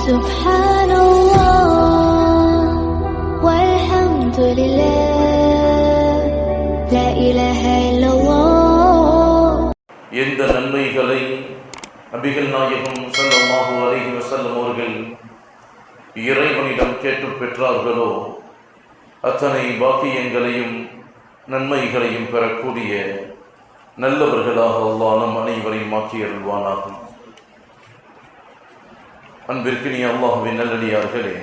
سبحان الله والحمد لله لا إله إلا الله. எந்த நன்மைகளை நபிகள் நாயகம் ஸல்லல்லாஹு அலைஹி வஸல்லம் அவர்கள் இறைவனிடம் கேட்டு பெற்றார்களோ அத்தனை பாக்கியங்களையும் நன்மைகளையும் பெறக்கூடிய நல்லவர்களாக அல்லாஹ் நம் அனைவரையும் மாற்றி அருள்வானாக. அன்பிற்கினிய அல்லாஹ்வின் நல்லடியார்களே,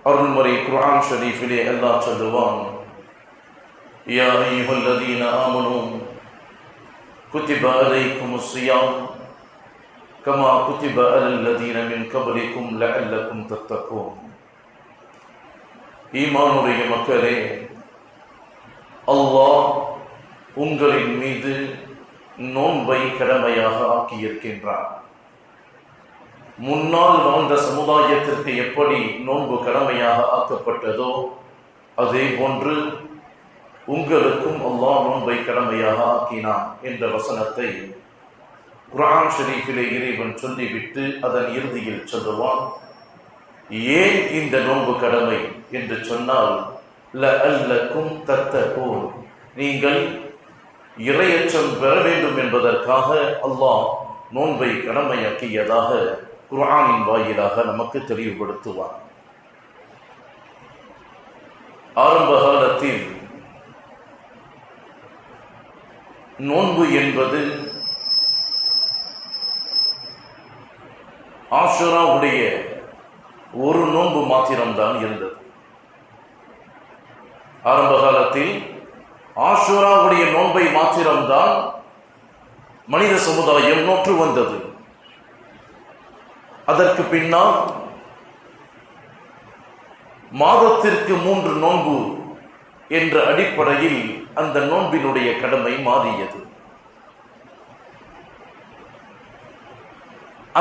அருள்மறை குர்ஆன் ஷரீஃபிலே அல்லாஹ் சொல்லுவான், யா அய்யுஹல்லதீன ஆமனூ குத்திப அலைக்குமுஸ் ஸியாம் கமா குத்திப அலல்லதீன மின் கப்லிக்கும் லஅல்லக்கும் தத்தகூன். ஈமானுடைய மக்களே, அல்லாஹ் உங்களின் மீது நோன்பை கடமையாக ஆக்கியிருக்கின்றார். முன்னால் வாழ்ந்த சமுதாயத்திற்கு எப்படி நோன்பு கடமையாக ஆக்கப்பட்டதோ அதே போன்று உங்களுக்கும் அல்லாஹ் நோன்பை கடமையாக ஆக்கினான் என்ற வசனத்தை குர்ஆன் ஷரீஃபிலே இறைவன் சொல்லிவிட்டு அதன் இறுதியில் சொல்லுவான், ஏன் இந்த நோன்பு கடமை என்று சொன்னால் லஅல்லக்கும் தத்தகூன், நீங்கள் இறையச்சம் பெற வேண்டும் என்பதற்காக அல்லாஹ் நோன்பை கடமையாக்கியதாக குர்ஆனின் வாயிலாக நமக்கு தெளிவுபடுத்துவார். ஆரம்ப காலத்தில் நோன்பு என்பது ஆஷுராவுடைய ஒரு நோன்பு மாத்திரம்தான் இருந்தது. ஆரம்ப காலத்தில் ஆஷுராவுடைய நோன்பை மாத்திரம்தான் மனித சமுதாயம் நோற்று வந்தது. அதற்கு பின்னால் மாதத்திற்கு 3 நோன்பு என்ற அடிப்படையில் அந்த நோன்பினுடைய கடமை மாறியது.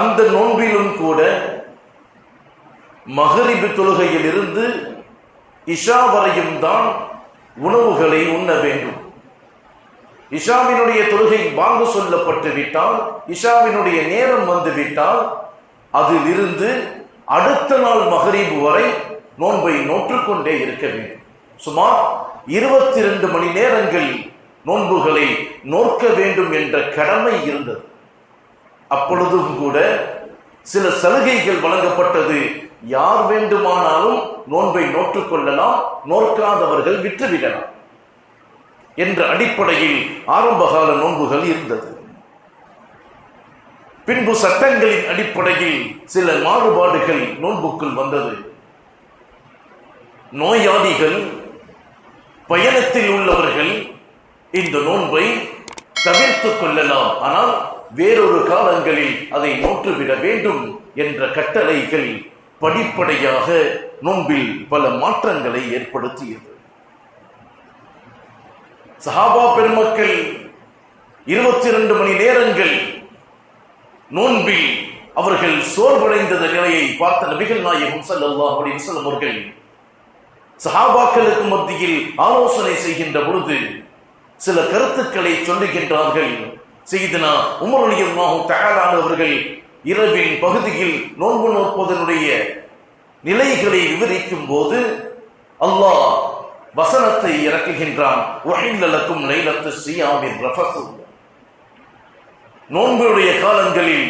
அந்த நோன்பிலும் கூட மகரிபு தொழுகையில் இருந்து இஷா வரையும் தான் உணவுகளை உண்ண வேண்டும். இஷாவினுடைய தொழுகை வாங்கு சொல்லப்பட்டு விட்டால், இஷாவினுடைய நேரம் வந்துவிட்டால் அதிலிருந்து அடுத்த நாள் மகரிபு வரை நோன்பை நோற்றுக்கொண்டே இருக்க வேண்டும். சுமார் 22 மணி நேரங்கள் நோன்புகளை நோக்க வேண்டும் என்ற கடமை இருந்தது. அப்பொழுதும் கூட சில சலுகைகள் வழங்கப்பட்டது. யார் வேண்டுமானாலும் நோன்பை நோற்றுக்கொள்ளலாம், நோக்காதவர்கள் விட்டுவிடலாம் என்ற அடிப்படையில் ஆரம்பகால நோன்புகள் இருந்தது. பின்பு சட்டங்களின் அடிப்படையில் சில மாறுபாடுகள் நோன்புக்குள் வந்தது. நோயாளிகள், பயணத்தில் உள்ளவர்கள் இந்த நோன்பை தவிர்த்துக் கொள்ளலாம், ஆனால் வேறொரு காலங்களில் அதை நோற்றுவிட வேண்டும் என்ற கட்டளைகள் படிப்படியாக நோன்பில் பல மாற்றங்களை ஏற்படுத்தியது. சஹாபா பெருமக்கள் 22 மணி நேரங்கள் நோன்பில் அவர்கள் சோர்வடைந்த நிலையை பார்த்த நபிகள் நாயகம் ஸல்லல்லாஹு அலைஹி வஸல்லம் அவர்கள் சஹாபாக்களுக்கு மத்தியில் ஆலோசனை செய்கின்ற பொழுது சில கருத்துக்களை சொல்லுகின்றார்கள். சையதுனா உமர் ரலியல்லாஹு தஆலா அவர்கள் இரவின் பகுதியில் நோன்பு நோற்பதனுடைய நிலைகளை விவரிக்கும் போது அல்லாஹ் வசனத்தை இறக்குகின்றான், வஹில்ல லக்கும் லைலத்து ஸியாமிர் ரஃபஸு. நோன்புடைய காலங்களில்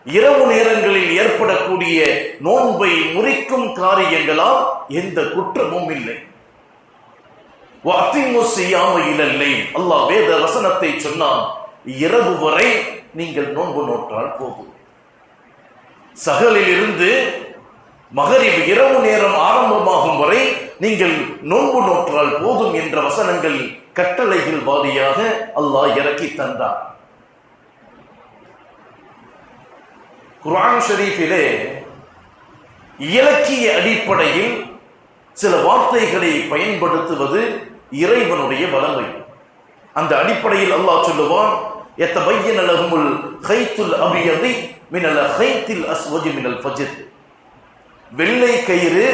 இரவு நேரங்களில் ஏற்படக்கூடிய நோன்பை முறிக்கும் காரியங்களால் எந்த குற்றமும் இல்லை. அல்லாஹ் வேத வசனத்தை சொன்னான், இரவு வரை நீங்கள் நோன்பு நோற்றால் போதும். சகலில் இருந்து மகரிப் இரவு நேரம் ஆரம்பமாகும் வரை நீங்கள் நோன்பு நோற்றால் போதும் என்ற வசனங்கள் கட்டளைகள் வாரியாக அல்லாஹ் இறக்கி தந்தார். குர்ஆன் ஷரீஃபிலே இலக்கிய அடிப்படையில் சில வார்த்தைகளை பயன்படுத்துவது இறைவனுடைய வல்லமை. அந்த அடிப்படையில் அல்லாஹ் சொல்லுவான், யத்தபய்யன லஹுமுல் கைத்துல் அபியதி மினல் கைத்தில் அஸ்வதி மினல் ஃபஜ்ர். வெள்ளை கயிறு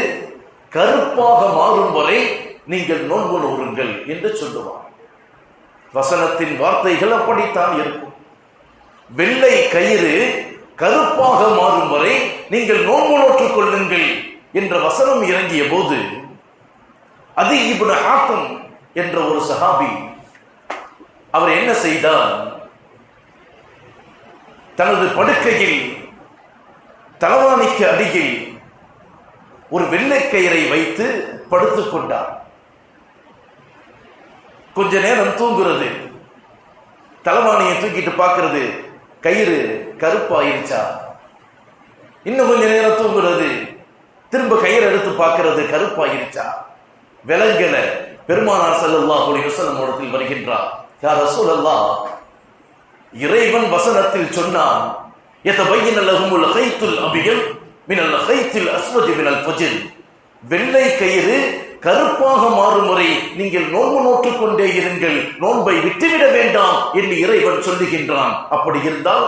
கருப்பாக மாறும் வரை நீங்கள் நோன்பு நோருங்கள் என்று சொல்லுவார். வசனத்தின் வார்த்தைகள் அப்படித்தான் இருக்கும். வெள்ளை கயிறு கருப்பாக மாறும் வரை நீங்கள் நோன்பு நோற்றுக் கொள்ளுங்கள் என்ற வசனம் இறங்கிய போது அதி இப்னு ஹாத்திம் என்ற ஒரு சஹாபி அவர் என்ன செய்தார்? தனது படுக்கையில் தலவாணிக்கு அடியில் ஒரு வெள்ளைக்கயிறை வைத்து படுத்துக் கொண்டார். கொஞ்ச நேரம் தூங்குறது, தலவாணியை தூக்கிட்டு பார்க்கிறது, கயிறு கருப்பாயிருச்சா. இன்னும் கொஞ்ச நேரம் தூங்குறது, திரும்ப கயிறு எடுத்து பார்க்கிறது, கருப்பாயிருச்சா. விலங்கல பெருமானார் ஸல்லல்லாஹு அலைஹி வஸல்லம் இடத்தில் வருகின்றார். யா ரசூலல்லாஹ், இறைவன் வசனத்தில் சொன்னான், யதபையன லஹுமுல் கைத்துல் அபியத் மினல் கைத்தில் அஸ்வதி மினல் ஃபஜ்ர். வெள்ளை கயிறு கருப்பாக மாறும் வரை நீங்கள் நோன்பு நோற்றுக் கொண்டே இருங்கள், நோன்பை விட்டுவிட வேண்டாம் என்று இறைவன் சொல்லுகின்றான். அப்படி இருந்தால்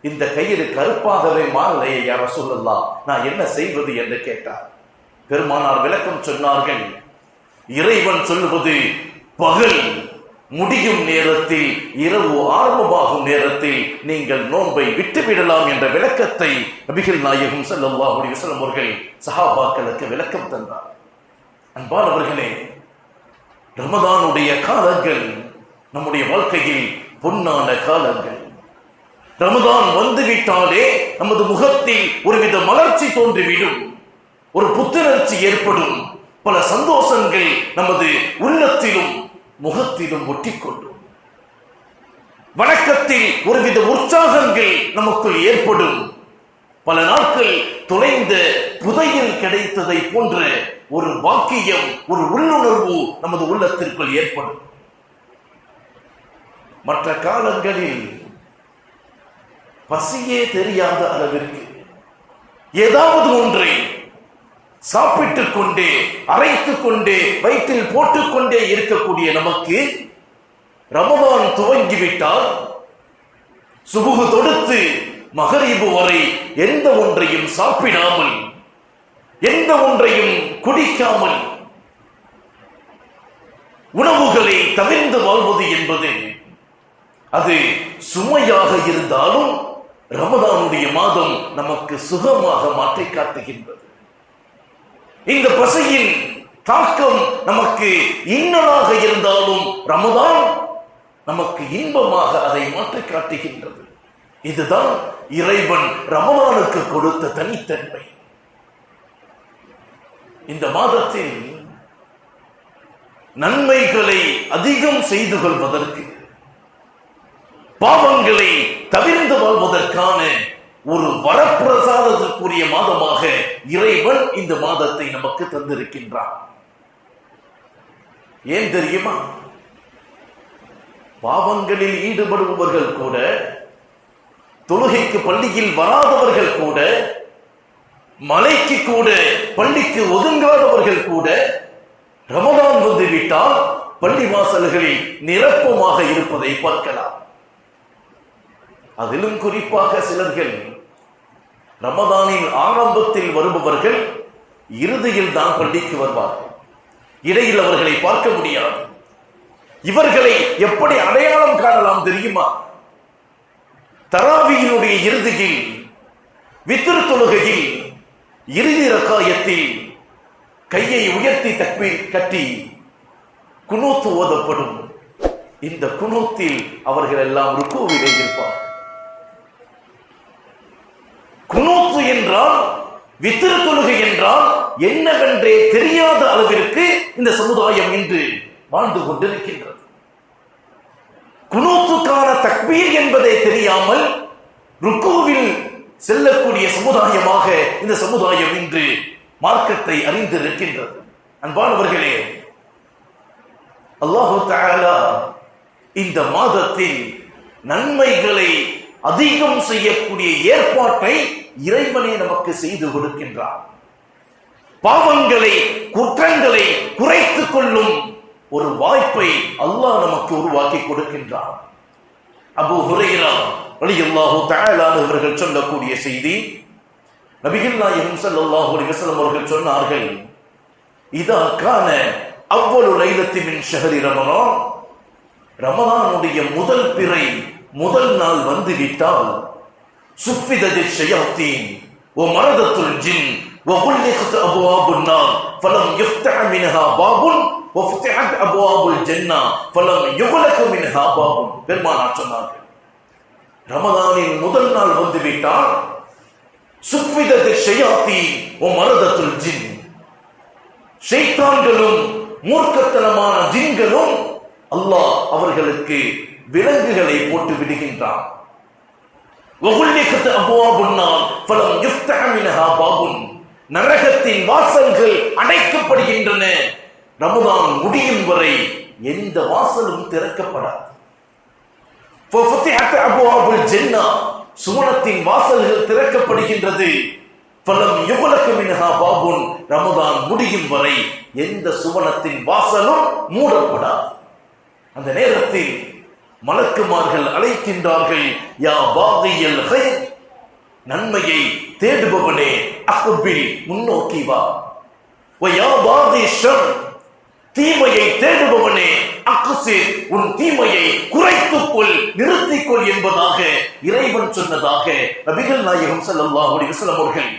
இந்த கயிறு கருப்பாகவே மாறலையே யா ரசூலல்லாஹ், நான் என்ன செய்வது என்று கேட்டார். பெருமானார் விளக்கம் சொன்னார்கள், இறைவன் சொல்வது பகல் முடியும் நேரத்தில், இரவு ஆரம்பமாகும் நேரத்தில் நீங்கள் நோன்பை விட்டுவிடலாம் என்ற விளக்கத்தை நபிகள் நாயகம் ஸல்லல்லாஹு அலைஹி வஸல்லம் அவர்கள் சஹாபாக்களுக்கு விளக்கம் தந்தார். அன்பானவர்களே, ரமதானுடைய காலங்கள் நம்முடைய வாழ்க்கையில் பொன்னான காலங்கள். ரமதான் வந்துவிட்டாலே நமது முகத்தில் ஒருவித மலர்ச்சி தோன்றிவிடும், ஒரு புத்துணர்ச்சி ஏற்படும், பல சந்தோஷங்கள் நமது உள்ளத்திலும் முகத்திலும் ஒட்டிக்கொண்டும், வணக்கத்தில் ஒருவித உற்சாகங்கள் நமக்குள் ஏற்படும். பல நாட்கள் தொலைந்த புதையில் கிடைத்ததை போன்ற ஒரு வாக்கியம், ஒரு உள்ளுணர்வு நமது உள்ளத்திற்குள் ஏற்படும். மற்ற காலங்களில் பசியே தெரியாத அளவிற்கு ஏதாவது ஒன்றை சாப்பிட்டுக் கொண்டே அரைத்துக் கொண்டே வயிற்றில் போட்டுக்கொண்டே இருக்கக்கூடிய நமக்கு ரமதான் துவங்கிவிட்டால் சுபுகு தொடுத்து மகரிபு வரை எந்த ஒன்றையும் சாப்பிடாமல், எந்த ஒன்றையும் குடிக்காமல் உணவுகளை தவிர்த்து வாழ்வது என்பது அது சுமையாக இருந்தாலும் ரமதானுடைய மாதம் நமக்கு சுகமாக மாற்றி காட்டுகின்றது. இந்த பசியின் தாக்கம் நமக்கு இன்னலாக இருந்தாலும் ரமதான் நமக்கு இன்பமாக அதை மாற்றி காட்டுகின்றது. இதுதான் இறைவன் ரமதானுக்கு கொடுத்த தனித்தன்மை. இந்த மாதத்தில் நன்மைகளை அதிகம் செய்து கொள்வதற்கு, பாவங்களை தவிர்த்து வாழ்வதற்கான ஒரு வரப்பிரசாதத்திற்குரிய மாதமாக இறைவன் இந்த மாதத்தை நமக்கு தந்திருக்கின்றான். ஏன் தெரியுமா? பாவங்களில் ஈடுபடுபவர்கள் கூட, தொழுகைக்கு பள்ளியில் வராதவர்கள் கூட, மலைக்கு கூட பள்ளிக்கு ஒதுங்காதவர்கள் கூட ரமதான் வந்துவிட்டால் பள்ளி வாசல்களில் நிரப்பமாக இருப்பதை பார்க்கலாம். அதிலும் குறிப்பாக சிலர்கள் ரமதானின் ஆரம்பத்தில் வருபவர்கள் இறுதியில் தான் பள்ளிக்கு வருவார்கள். இடையில் அவர்களை பார்க்க முடியாது. இவர்களை எப்படி அடையாளம் காணலாம் தெரியுமா? தராவியினுடைய இறுதியில், வித்ர் தொழுகையில் இறுதி ரக்காயத்தில் கையை உயர்த்தி தக்பீர் கட்டி குனூத் ஓதப்படும். இந்த குனூத்தில் அவர்கள் எல்லாம் ருக்கூவிலே இருப்பார். குனூத்து என்றால், வித்ர் தொழுகை என்றால் என்னவென்றே தெரியாத அளவிற்கு இந்த சமுதாயம் இன்று வாழ்ந்து கொண்டிருக்கின்றது. குனூத்துக்கான தக்பீர் என்பதை தெரியாமல் ருக்கூவில் செல்லக்கூடிய சமுதாயமாக இந்த சமுதாயம் இன்று மார்க்கத்தை அறிந்திருக்கின்றது. அன்பானவர்களே, அல்லாஹு தஆலா இந்த மாதத்தில் நன்மைகளை அதிகம் செய்யக்கூடிய ஏற்பாட்டை இறைவனே நமக்கு செய்து கொடுக்கின்றார். பாவங்களை, குற்றங்களை குறைத்துக் கொள்ளும் ஒரு வாய்ப்பை அல்லாஹ் நமக்கு உருவாக்கி கொடுக்கின்றார். அபூ ஹுரைரா ரலியல்லாஹு தஆலா அவர்கள் சொல்லக்கூடிய செய்தி, நபிகள் நாயகம் ஸல்லல்லாஹு அலைஹி வஸல்லம் அவர்கள் சொன்னார்கள், இதா கான அவ்வளு லைலத்தி மின் ஷஹரி ரமலான், ரமலானுடைய முதல் பிறை முதல் நாள் வந்துவிட்டால் சுஃபிதத் ஷயாத்தீன், ومرضت الجن وغلقت أبواب النار فلم يفتح منها باب وفتحت أبواب الجنة فلم يغلق منها باب. பெருமானார் சொன்னார்கள், ரமதானின் முதல் நாள் வந்துவிட்டால் சுஃபிதத் ஷயாத்தீன் வ மரதத்துல் ஜின், ஷைத்தான்களும் மூர்க்கத்தனமான ஜின்களும் அல்லாஹ் அவர்களுக்கு விலங்குகளை போட்டு விடுகின்றான். நரகத்தின் வாசல்கள் அடைக்கப்படுகின்றன. ரமதான் முடியும் வரை எந்த வாசலும் திறக்கப்படாது. சுவனத்தின் வாசல்கள் திறக்கப்படுகின்றது. ரமதான் முடியும் வரை எந்த சுவனத்தின் வாசலும் மூடப்படாது. அந்த நேரத்தில் மலக்குமார்கள் அழைக்கின்றார்கள், யா பாகியல் கைர், நன்மையை தேடுபவனே அக்பில், முன்னோக்கி வா. வ யா பாகி ஷர், தீமையை தேடுபவனே அக்ஸிர், உன் தீமையை குறைத்துக்கொள், நிறுத்திக்கொள் என்பதாக இறைவன் சொன்னதாக நபிகள் நாயகம் ஸல்லல்லாஹு அலைஹி வஸல்லம் அவர்கள்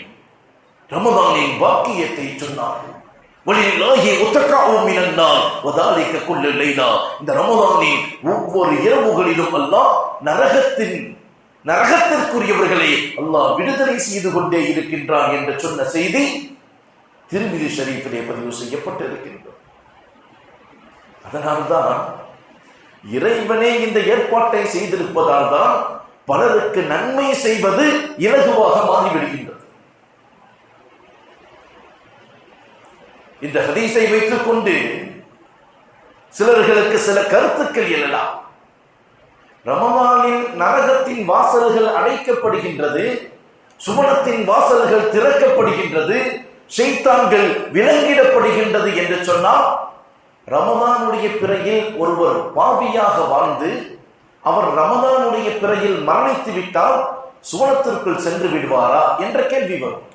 ரமதானின் பாக்கியத்தை சொன்னார்கள். வலில்லாஹி உத்தகாஉ மினன் நார் வதாலிக குல்லு லைலா. இந்த ரமதானின் ஒவ்வொரு இரவுகளிலும் அல்லாஹ் நரகத்திற்குரியவர்களை அல்லாஹ் விடுதலை செய்து கொண்டே இருக்கின்றான் என்று சொன்ன செய்தி திருமிதி ஷரீஃபிலே பதிவு செய்யப்பட்டிருக்கின்றது. அதனால்தான் இறைவனே இந்த ஏற்பாட்டை செய்திருப்பதால் தான் பலருக்கு நன்மை செய்வது இலகுவாக மாறிவிடுகின்றது. இந்த ஹதீஸை வைத்துக் கொண்டு சிலர்களுக்கு சில கருத்துக்கள் எழலாம். ரமதானில் நரகத்தின் வாசல்கள் அடைக்கப்படுகின்றது, சுவனத்தின் வாசல்கள் திறக்கப்படுகின்றது, ஷைத்தான்கள் விலங்கிடப்படுகின்றது என்று சொன்னால், ரமதானுடைய பிறையில் ஒருவர் பாவியாக வாழ்ந்து அவர் ரமதானுடைய பிறையில் மரணித்து விட்டால் சுவனத்திற்குள் சென்று விடுவாரா என்ற கேள்வி வரும்.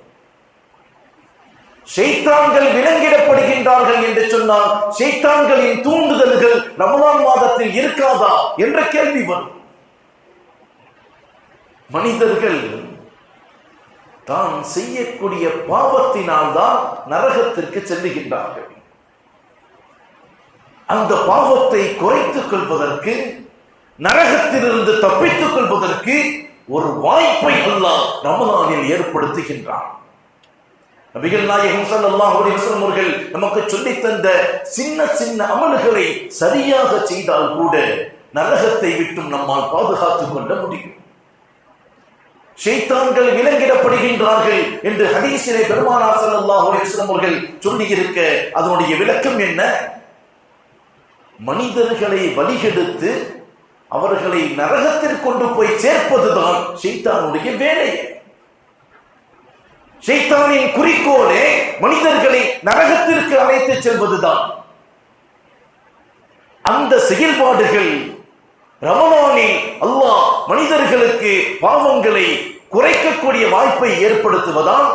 ஷைத்தான்கள் விலங்கிடப்படுகின்றார்கள் என்று சொன்னால் ஷைத்தான்களின் தூண்டுதல்கள் ரமலான் மாதத்தில் இருக்காதா என்ற கேள்வி வரும். மனிதர்கள் தான் செய்யக்கூடிய பாவத்தினால் தான் நரகத்திற்கு செல்லுகின்றார்கள். அந்த பாவத்தை குறைத்துக் கொள்வதற்கு, நரகத்திலிருந்து தப்பித்துக் கொள்வதற்கு ஒரு வாய்ப்பை அல்லாஹ் ரமலானில் ஏற்படுத்துகின்றான். நபிகள் நாயகம் ஸல்லல்லாஹு அலைஹி வஸல்லம் அவர்கள் நமக்கு சொல்லித் தந்த சின்ன சின்ன அமல்களை சரியாக செய்தால் கூட நரகத்தை விட்டும் நம்மால் பாதுகாத்துக் கொள்ள முடியும். ஷைத்தான்கள் விலங்கிடப்படுகின்றார்கள் என்று ஹதீஸிலே பெருமானார் ஸல்லல்லாஹு அலைஹி வஸல்லம் அவர்கள் சொல்லியிருக்க அதனுடைய விளக்கம் என்ன? மனிதர்களை வழிகெடுத்து அவர்களை நரகத்திற்கு கொண்டு போய் சேர்ப்பதுதான் ஷைத்தானுடைய வேலை. ஷைத்தானின் குறிக்கோளே மனிதர்களை நரகத்திற்கு அழைத்து செல்வதுதான். அந்த செயல்பாடுகள் ரமலானில் அல்லாஹ் மனிதர்களுக்கு பாவங்களை குறைக்கக்கூடிய வாய்ப்பை ஏற்படுத்துவதால்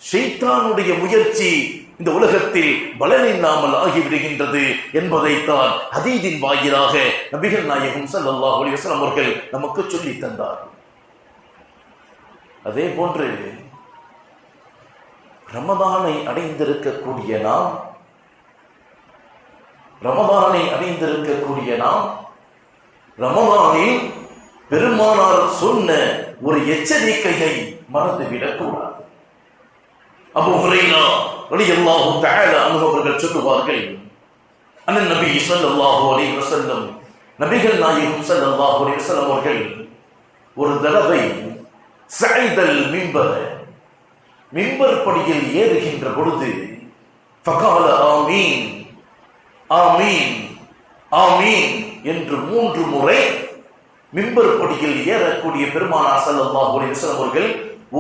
ஷைத்தானுடைய முயற்சி இந்த உலகத்தில் பலனில்லாமல் ஆகிவிடுகின்றது என்பதைத்தான் ஹதீஸின் வாயிலாக நபிகள் நாயகம் ஸல்லல்லாஹு அலைஹி வஸல்லம் அவர்கள் நமக்கு சொல்லி தந்தார். அதே போன்று ரமதானை அடைந்திருக்கக்கூடிய நாம் ரமதானில் பெருமானார் சொன்ன ஒரு எச்சரிக்கையை மறந்துவிடக் கூடாது. அபூ ஹுரைரா ரலியல்லாஹு தஆலா அன்ஹு அவர்கள் சொல்லுவார்கள், அன்னன் நபி ஸல்லல்லாஹு அலைஹி வஸல்லம், நபிகள் நாயகம் ஸல்லல்லாஹு அலைஹி வஸல்லம் அவர்கள் ஒரு தடவை ஸைதல் மிம்பர் படியில் ஏறுகின்ற பொழுது ஃபகால ஆமீன் ஆமீன் ஆமீன் என்று 3 முறை மிம்பர் படியில் ஏறக்கூடிய பெருமானார் ஸல்லல்லாஹு அலைஹி வஸல்லம் அவர்கள்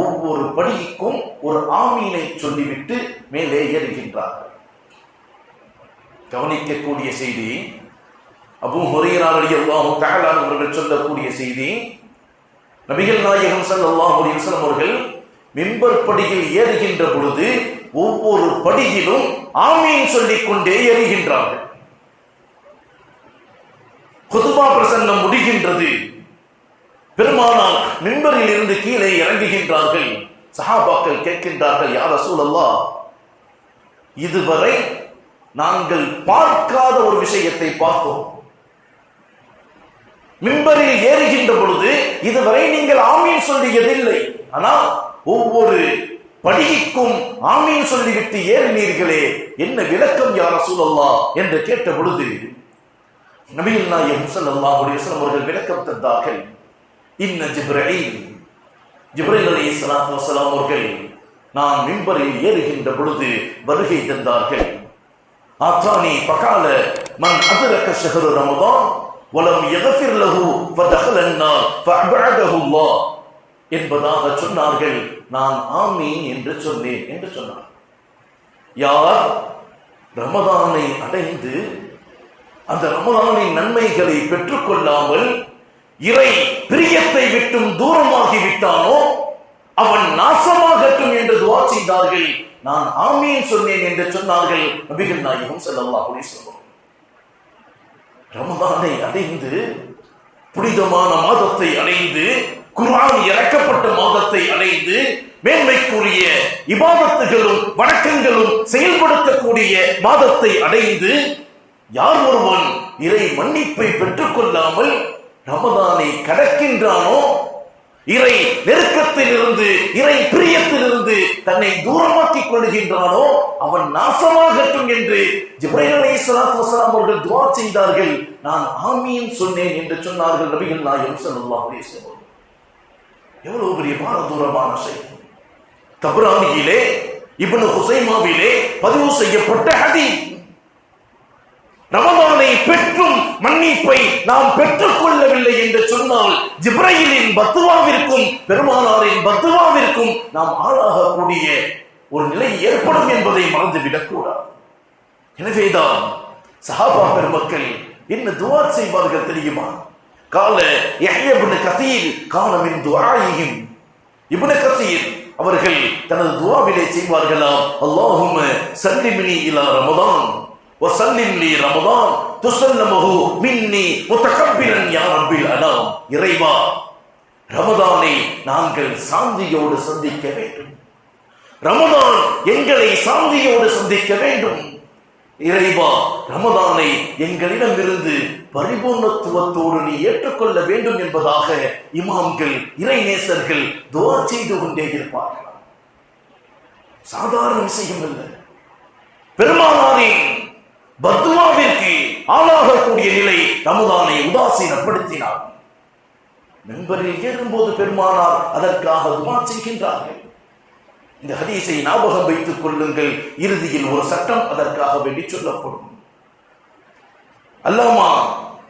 ஒவ்வொரு படிக்கும் ஒரு ஆமீனை சொல்லிவிட்டு மேலே ஏறுகின்றார்கள். கவனிக்கக்கூடிய செய்தி, அபூ ஹுரைரா ரலியல்லாஹு தஆலா அவர்கள் சொல்லக்கூடிய செய்தி, நபிகள் நாயகம் ஸல்லல்லாஹு அலைஹி வஸல்லம் அவர்கள் மிம்பர் படியில் ஏறுகின்ற பொழுது ஒவ்வொரு படியிலும் ஆமீன் சொல்லிக் கொண்டே ஏறுகின்றார்கள். குதுபா பிரசங்கம் முடிகின்றது. பெருமானார் மிம்பரில் இருந்து கீழே இறங்குகின்றார்கள். சஹாபாக்கள் கேட்கின்றார்கள், யா ரசூலல்லாஹ், இதுவரை நாங்கள் பார்க்காத ஒரு விஷயத்தை பார்த்தோம். மிம்பரில் ஏறுகின்ற பொழுது இதுவரை நீங்கள் ஆமீன் சொல்லியதில்லை, ஆனால் ஒவ்வொரு படிக்கும் ஆமீன் சொல்லிவிட்டு ஏறினீர்களே, என்ன விளக்கம் யா ரசூலல்லாஹ் என்று கேட்ட பொழுது நபிகள் நாயகம் ஸல்லல்லாஹு அலைஹி வஸல்லம் அவர்கள் விளக்கம் தந்தார்கள். இன்ன ஜிப்ரீல் அலைஹிஸ்ஸலாத்து வஸலாம் அவர்கள் நான் மிம்பரில் ஏறுகின்ற பொழுது வருகை தந்தார்கள். ஆத்தானி ஃபகால மன் அதரக ஷஹ்ர ரமதான் வலம் யக்ஃபிர் லஹு ஃபதஹல அன்-நார் ஃபஅபஅதஹு அல்லாஹ் என்பதாக சொன்னார்கள். நான் ஆமீன் என்று சொன்னேன் என்று சொன்னார். யார் ரமதானை அடைந்து அந்த ரமதானின் நன்மைகளை பெற்றுக் கொள்ளாமல் இறை பிரியத்தை விட்டும் தூரமாகி விட்டானோ அவன் நாசமாகட்டும் என்று துஆ செய்தார்கள். நான் ஆமீன் சொன்னேன் என்று சொன்னார்கள் நபிகள் நாயகம் ஸல்லல்லாஹு அலைஹி வஸல்லம். ரமதானை அடைந்து புனிதமான மாதத்தை அடைந்து குர்ஆன் இறக்கப்பட்ட மாதத்தை அடைந்து மேன்மைக்குரிய இபாதத்துகளும் வணக்கங்களும் செயல்படுத்தக்கூடிய மாதத்தை அடைந்து யார் ஒருவன் இறை மன்னிப்பை பெற்றுக் கொள்ளாமல் ரமதானை கடக்கின்றானோ, இறை நெருக்கத்திலிருந்து இறை பிரியத்திலிருந்து தன்னை தூரமாக்கிக் கொள்கின்றானோ அவன் நாசமாகட்டும் என்று ஜிப்ரீல் அலைஹிஸ்ஸலாத்து வஸலாம் அவர்கள் துஆ செய்தார்கள். நான் ஆமீன் சொன்னேன் என்று சொன்னார்கள் நபிகள் நாயகம் ஸல்லல்லாஹு அலைஹி வஸல்லம். எவ்வளவு பெரிய பாரதூரமான செய்தி! தபரானியிலே இப்னு ஹுசைமாவிலே பதிவு செய்யப்பட்ட ஹதீஸ். ரமதானை பெற்றும் மன்னிப்பை நாம் பெற்றுக் கொள்ளவில்லை என்று சொன்னால் ஜிப்ரீலின் பத்துவாவிற்கும் பெருமானாரின் பத்துவாவிற்கும் நாம் ஆளாகக்கூடிய ஒரு நிலை ஏற்படும் என்பதை மறந்துவிடக் கூடாது. எனவேதான் சஹாபா பெருமக்கள் என்ன துஆ செய்வார்கள் தெரியுமா? கால யஹ்யா இப்னு கஸீர் கான மின் துஆஇஹிம். இப்னு கஸீர் அவர்கள் தனது துஆவிலே செய்வார்களாம், அல்லாஹும்ம சல்லிம்னி இலா ரமதான் வஸல்லிம் லி ரமதான் துஸல்லமுஹு மின்னி முத்தகப்பிரன் யா ரப்பில் அலாம். இறைவா, ரமதானை நாங்கள் சாந்தியோடு சந்திக்க வேண்டும். ரமதான் எங்களை சாந்தியோடு சந்திக்க வேண்டும். இறைவா, ரமதானை எங்களிடமிருந்து பரிபூர்ணத்துவத்தோடு நீ ஏற்றுக்கொள்ள வேண்டும் என்பதாக இமாம்கள் இறைநேசர்கள் துஆ செய்து கொண்டே இருப்பார்கள். சாதாரண விஷயம் அல்ல. பெருமானாரின் பத்துவாவிற்கு ஆளாகக்கூடிய நிலை ரமதானை உதாசீனப்படுத்தினார். மெம்பரில் ஏறும்போது பெருமானார் அதற்காக துஆ செய்கின்றார்கள். இந்த ஹதீஸை ஞாபகம் வைத்துக் கொள்ளுங்கள். இறுதியில் ஒரு சட்டம் அதற்காக வேண்டி சொல்லப்படும். அல்லாமா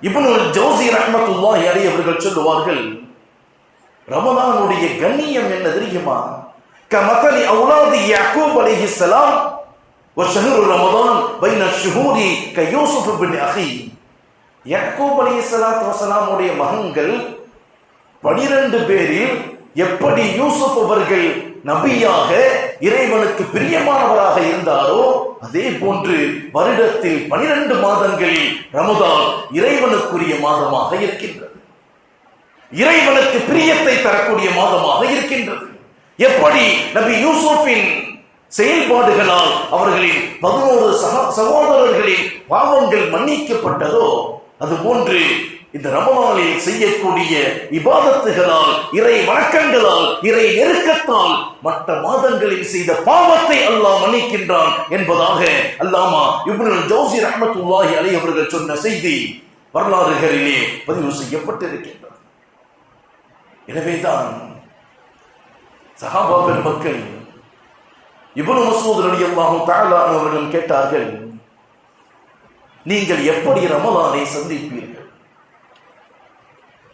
இப்னுல் ஜௌஸி ரஹ்மத்துல்லாஹி அலைஹி அவர்கள் சொல்லுவார்கள், ரமதானுடைய கண்ணியம் என்ன தெரியுமா? கமதலி அவுலாதி யாக்கூப் அலைஹிஸ்ஸலாம் வஷஹ்ரு ரமதான் பைன ஷுஹூரி கயூசுஃப் இப்னு அஹி. யாக்கூப் அலைஹிஸ்ஸலாத்து வஸலாமுடைய மகன்கள் 12 பேரில் எப்படி யூசுப் அவர்கள் நபியாக இறைவனுக்கு பிரியமானவராக இருந்தாரோ அதே போன்று வருடத்தில் 12 மாதங்களில் ரமதான் இறைவனுக்குரிய மாதமாக இருக்கின்றது. இறைவனுக்கு பிரியத்தை தரக்கூடிய மாதமாக இருக்கின்றது. எப்படி நபி யூசுஃபின் செயல்பாடுகளால் அவர்களின் 11 சகோதரர்களின் பாவங்கள் மன்னிக்கப்பட்டதோ அதுபோன்று இந்த ரமலானில் செய்யக்கூடிய இபாதத்துகளால், இறை வணக்கங்களால், இறை நெருக்கத்தால் மற்ற மாதங்களில் செய்த பாவத்தை அல்லாஹ் மன்னிக்கின்றான் என்பதாக அல்லாமா இப்னுல் ஜௌஸி ரஹ்மத்துல்லாஹி அலைஹி அவர்கள் சொன்ன செய்தி வரலாறுகளிலே பதிவு செய்யப்பட்டிருக்கின்றது. எனவேதான் சஹாபா பெருமக்கள் இப்னு மஸ்ஊத் ரலியல்லாஹு தஆலா அவர்கள் கேட்டார்கள், நீங்கள் எப்படி ரமலானை சந்திப்பீர்கள்?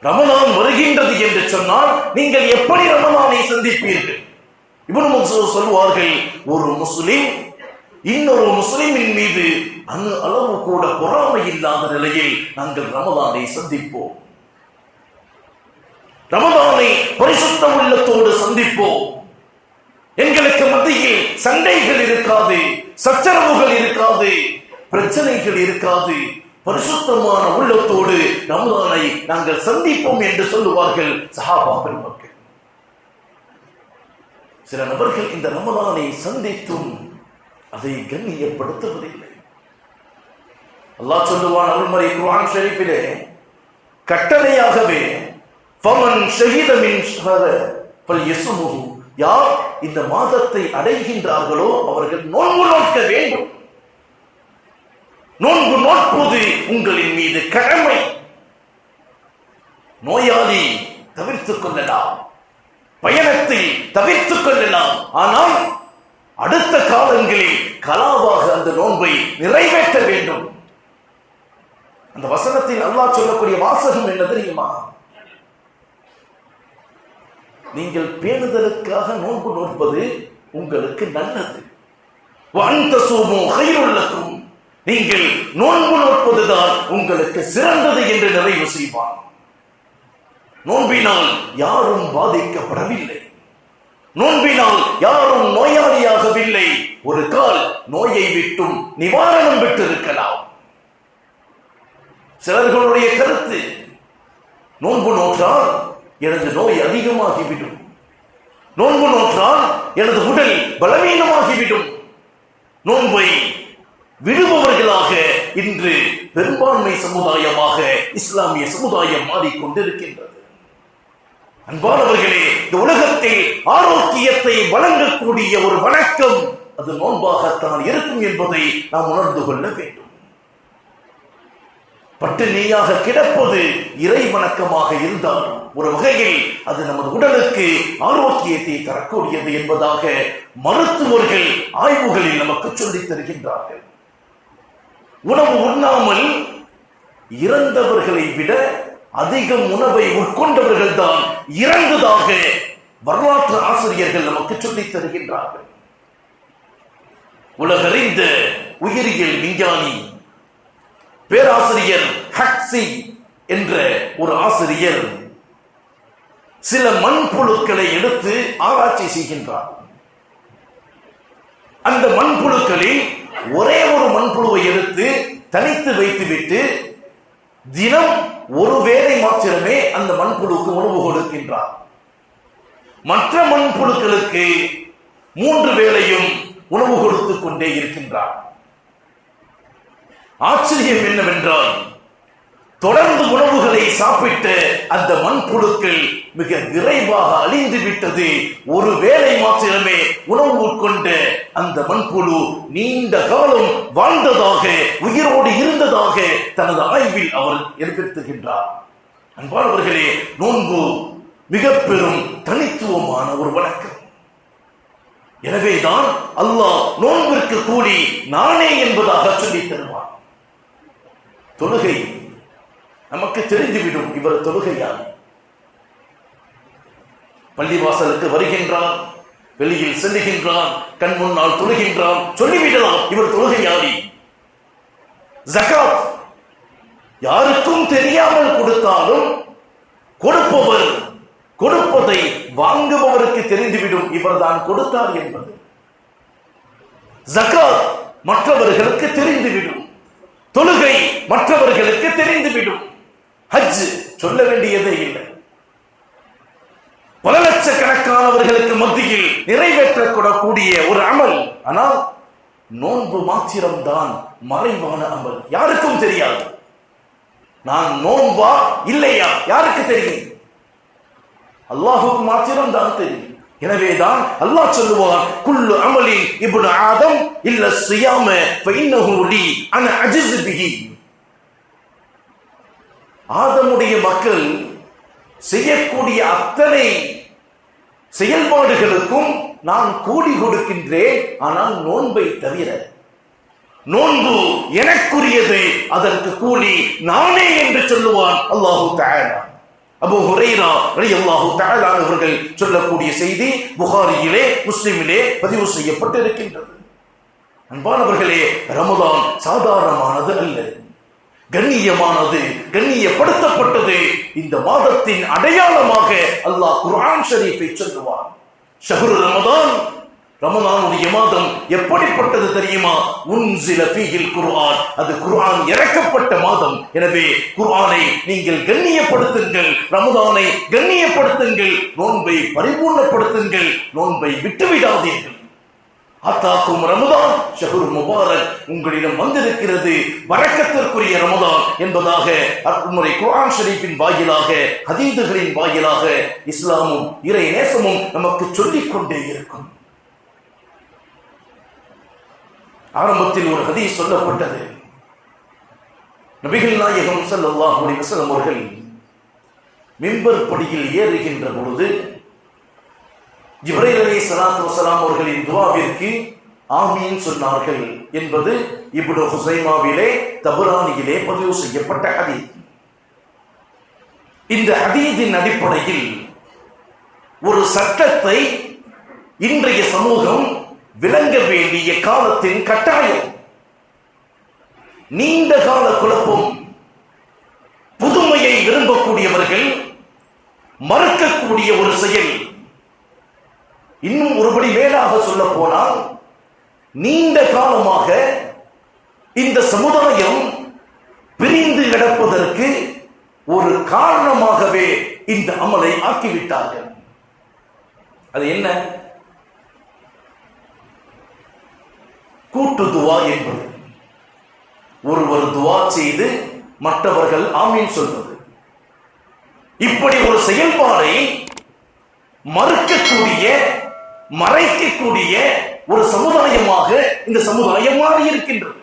ரமலான் வருகின்றது என்று சொன்னால் நீங்கள் எப்படி ரமலானை சந்திப்பீர்கள்? இப்னு மஸ்ஊத் சொல்வார்கள், ஒரு முஸ்லிம் இன்னொரு முஸ்லிமின் மீது அணு அளவு கூட பொறாமை இல்லாத நிலையில் நாங்கள் ரமலானை சந்திப்போம். ரமலானை பரிசுத்த உள்ளத்தோடு சந்திப்போம். எங்களுக்கு மத்தியில் சண்டைகள் இருக்காது, சச்சரவுகள் இருக்காது, பிரச்சனைகள் இருக்காது. பரிசுத்தமான உள்ளத்தோடு ரமலானை நாங்கள் சந்திப்போம் என்று சொல்லுவார்கள் சஹாபா பெருமக்கள். சில நபர்கள் இந்த ரமலானை சந்தித்தும் அதை கண்ணியப்படுத்துவதில்லை. அல்லாஹ் சொல்லுவான் அருள்மறை குர்ஆன் ஷரீஃபிலே, கட்டளையாகவே ஃபமன் ஷஹீத மின் ஷஹர ஃபல்யஸ்முஹு, யார் இந்த மாதத்தை அடைகின்றார்களோ அவர்கள் நோன்பு நோக்க வேண்டும். நோன்பு நோற்பது உங்களின் மீது கடமை. நோயாளி தவிர்த்துக் கொள்ளலாம், பயணத்தை தவிர்த்துக் கொள்ளலாம், ஆனால் அடுத்த காலங்களில் கலாவாக அந்த நோன்பை நிறைவேற்ற வேண்டும். அந்த வசனத்தில் அல்லாஹ் சொல்லக்கூடிய வாசகம் என்ன தெரியுமா? நீங்கள் பேணுதலுக்காக நோன்பு நோற்பது உங்களுக்கு நல்லது. வஅன்தஸூமு கைருல் லக்கும், நீங்கள் நோன்பு நோற்பதுதான் உங்களுக்கு சிறந்தது என்று நிறைவு செய்வான். நோன்பினால் யாரும் பாதிக்கப்படவில்லை, நோன்பினால் யாரும் நோயாளியாகவில்லை. ஒரு கால் நோயை விட்டும் நிவாரணம் பெற்றிருக்கலாம். சிலர்களுடைய கருத்து, நோன்பு நோற்றால் எனது நோய் அதிகமாகிவிடும், நோன்பு நோற்றால் எனது உடல் பலவீனமாகிவிடும். நோன்பை விடுபவர்களாக இன்று பெரும்பான்மை சமுதாயமாக இஸ்லாமிய சமுதாயம் மாறிக்கொண்டிருக்கின்றது. அன்பானவர்களே, இந்த உலகத்தில் ஆரோக்கியத்தை வழங்கக்கூடிய ஒரு வணக்கம் அது நோன்பாகத்தான் இருக்கும் என்பதை நாம் உணர்ந்து கொள்ள வேண்டும். பட்டினியாக கிடப்பது இறை வணக்கமாக இருந்தாலும் ஒரு வகையில் அது நமது உடலுக்கு ஆரோக்கியத்தை தரக்கூடியது என்பதாக மருத்துவர்கள் ஆய்வுகளில் நமக்கு சொல்லித் தருகின்றார்கள். உணவு உண்ணாமல் இறந்தவர்களை விட அதிகம் உணவை உட்கொண்டவர்கள் தான் இறந்ததாக வரலாற்று ஆசிரியர்கள் நமக்கு சொல்லித் தருகின்றார்கள். உலகறிந்த உயிரியல் விஞ்ஞானி பேராசிரியர் ஹக்ஸி என்ற ஒரு ஆசிரியர் சில மண்புழுக்களை எடுத்து ஆராய்ச்சி செய்கின்றார். அந்த மண்புழுக்களில் ஒரே ஒரு மண்புழுவை எடுத்து தனித்து வைத்துவிட்டு தினம் ஒரு வேளை மாத்திரமே அந்த மண்புழுக்கு உணவு கொடுக்கின்றார். மற்ற மண்புழுக்களுக்கு 3 வேளையும் உணவு கொடுத்துக் கொண்டே இருக்கின்றார். ஆச்சரியம் என்னவென்றால், தொடர்ந்து உணவுகளை சாப்பிட்ட அந்த மண்புழுக்கள் மிக விரைவாக அழிந்து விட்டது. ஒரு வேளை மாத்திரமே உணவு உட்கொண்ட அந்த மண்புழு நீண்ட காலம் வாழ்ந்ததாக, உயிரோடு இருந்ததாக தனது ஆய்வில் அவர் எடுத்துகின்றார். அன்பானவர்களே, நோன்பு மிக பெரும் தனித்துவமான ஒரு வணக்கம். எனவேதான் அல்லாஹ் நோன்பிற்கு கூலி நானே என்பதாக சொல்லித் தருவார். தொழுகை நமக்கு தெரிந்துவிடும், இவர் தொழுகையாளி. பள்ளிவாசலுக்கு வருகின்றார், வெளியில் செல்லுகின்றார், கண் முன்னால் தொழுகின்றார், சொல்லிவிடலாம் இவர் தொழுகையாளி. ஜகாத் யாருக்கும் தெரியாமல் கொடுத்தாலும் கொடுப்பவர் கொடுப்பதை வாங்குபவருக்கு தெரிந்துவிடும் இவர் தான் கொடுத்தார் என்பது. ஜகாத் மற்றவர்களுக்கு தெரிந்துவிடும், தொழுகை மற்றவர்களுக்கு தெரிந்துவிடும். ஹஜ் சொல்ல வேண்டியதே இல்லை, பல லட்சக்கணக்கானவர்களுக்கு மத்தியில் நிறைவேற்றக்கூடக்கூடிய ஒரு அமல். ஆனால் நோன்பு மாத்திரம்தான் மறைவான அமல், யாருக்கும் தெரியாது. நான் நோன்பா இல்லையா யாருக்கு தெரியும்? அல்லாஹுக்கு மாத்திரம் தான் தெரியும். எனவேதான் அல்லாஹ் சொல்லுவான், குல்லு அமலி இப்னு ஆதம் இல்ல ஸியாம ஃபஇன்னஹு லீ அன அஜ்ஸு பிஹி. ஆதமுடைய மக்கள் செய்யக்கூடிய அத்தனை செயல்பாடுகளுக்கும் நான் கூலி கொடுக்கின்றேன், ஆனால் நோன்பை தவிர. நோன்பு எனக்குரியது, அதற்கு கூலி நானே என்று சொல்லுவான் அல்லாஹு தஆலா. அபூ ஹுரைரா ரலியல்லாஹு தஆலா அவர்கள் சொல்லக்கூடிய செய்தி புகாரியிலே முஸ்லிமிலே பதிவு செய்யப்பட்டிருக்கின்றது. அன்பானவர்களே, ரமலான் சாதாரணமானது அல்ல, கண்ணியமானது, கண்ணியப்படுத்தப்பட்டது. இந்த மாதத்தின் அடையாளமாக அல்லாஹ் குர்ஆன் ஷரீஃபை சொல்லுவான், ஷஹ்ரு ரமதான் ரமலானுடைய மாதம் எப்படிப்பட்டது தெரியுமா? உன்சில ஃபீஹில் குர்ஆன், அது குர்ஆன் இறக்கப்பட்ட மாதம். எனவே குர்ஆனை நீங்கள் கண்ணியப்படுத்துங்கள், ரமலானை கண்ணியப்படுத்துங்கள், நோன்பை பரிபூர்ணப்படுத்துங்கள், நோன்பை விட்டுவிடாதீர்கள். அத்தாக்கும் ரமதான் ஷஹ்ரு முபாரக், உங்களிடம் வந்திருக்கிறது பரக்கத்திற்குரிய ரமதான் என்பதாக அத்துமுறை குர்ஆன் ஷரீஃபின் வாயிலாக, ஹதீதுகளின் வாயிலாக இஸ்லாமும் இறை நேசமும் நமக்கு சொல்லிக் கொண்டே இருக்கும். ஆரம்பத்தில் ஒரு ஹதீஸ் சொல்லப்பட்டது. நபிகள் நாயகம் ஸல்லல்லாஹு அலைஹி வஸல்லம் அவர்கள் மிம்பர் படியில் ஏறுகின்ற பொழுது ஜிப்ரீல் அலைஹிஸ்ஸலாத்து வஸலாம் அவர்களின் துஆவிற்கு ஆமீன் சொன்னார்கள் என்பது இப்னு ஹுஸைமாவிலே தபரானியிலே பதிவு செய்யப்பட்ட ஹதீஸ். இந்த ஹதீஸின் அடிப்படையில் ஒரு சட்டத்தை இன்றைய சமூகம் விளங்க வேண்டிய காலத்தின் கட்டாயம். நீண்ட கால குழப்பம், புதுமையை விரும்பக்கூடியவர்கள் மறுக்கக்கூடிய ஒரு செயல். இன்னும் ஒருபடி மேலாக சொல்ல போனால், நீண்ட காலமாக இந்த சமுதாயம் பிரிந்து கிடப்பதற்கு ஒரு காரணமாகவே இந்த அமலை ஆக்கிவிட்டார்கள். அது என்ன? கூட்டு துவா என்பது. ஒருவர் துவா செய்து மற்றவர்கள் ஆமீன் சொல்வது. இப்படி ஒரு செயல்பாடை மறுக்கக்கூடிய, மறைக்கக்கூடிய ஒரு சமுதாயமாக இந்த சமுதாயம் மாறி இருக்கின்றது.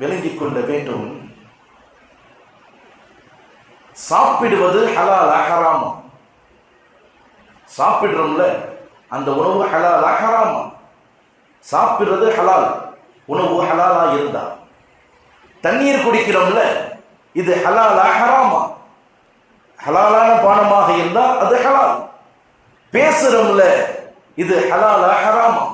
விளங்கிக் கொள்ள வேண்டும். சாப்பிடுவது ஹலாலா ஹராமா? சாப்பிடுறோம்ல, அந்த உணவு ஹலாலா ஹராமா? சாப்பிடுறது ஹலால், உணவு ஹலாலா இருந்தா. தண்ணீர் குடிக்கிறோம்ல, இது ஹலாலா ஹராமா? ஹலாலான பானமாக இருந்தா அது ஹலால். பேசுறோம்ல, இது ஹலாலா ஹராமா?